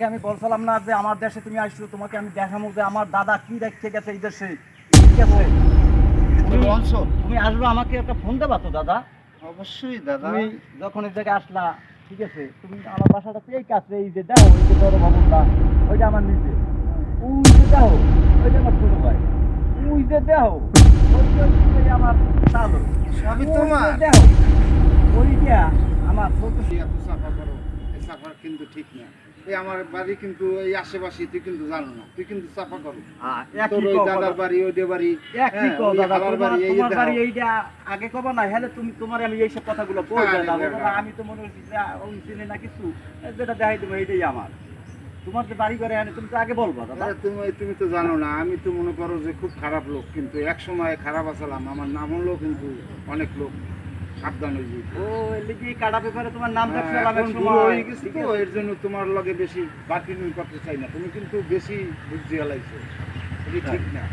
আমি বলছিলাম না যে আমার দেশে তুমি আসছো, তোমাকে আমি দেখাবো যে আমার দাদা কি রেখে গেছে এই দেশে। ঠিক আছে, তুমি আসবে, আমাকে একটা ফোন দেবা তো দাদা? অবশ্যই দাদা। তুমি যখন এই জায়গায় আসলা, ঠিক আছে, তুমি আমার বাসাটা তো এই কাছে, এই যে দেখো, এই যে বড় ভবনটা, ওইটা আমার নিজে, ওই যে দেখো, ওইটা আমার ছোট ভাই, ওই যে দেখো, ওই আমার চালু, সবই ওই তোমার। যে দেখো, ওইটা আমার ছোট। এত সাফা করো, এই সাফা কিন্তু ঠিক না। এই আমার বাড়ি কিন্তু এই আশেপাশে, তুই কিন্তু জানো না, তুই কিন্তু সাফা করো। তোর ওই দাদার বাড়ি, ওই বাড়ি, একই কও ওই দাদা, হালার বাড়ি, এই তোমার দেখো। বাড়ি এইটা আগে কবা না, হলে তুমি তোমার আমি এইসব কথাগুলো কই আরে দাদা, বাবা। দাদা আমি তো মনে হচ্ছে যে ওই চিনে না কিছু, যেটা দেখাই দেবো এইটাই আমার। তোমার যে বাড়ি করে আনে তুমি তো আগে বলবা দাদা। আরে তুমি তো জানো না, আমি তো মনে করো যে খুব খারাপ লোক, কিন্তু এক সময় খারাপ আছিলাম। আমার নাম হলো কিন্তু অনেক লোক সাবধান হয়ে যেত। ও লিখি কাটা পেপারে তোমার নাম হ্যাঁ, দেখছিলাম এক এখন বুড়ো সময়। হয়ে গেছি তো, এর জন্য তোমার লগে বেশি বাকি করতে চাই না। তুমি কিন্তু বেশি বুদ্ধি হালাইছো, এটা ঠিক না।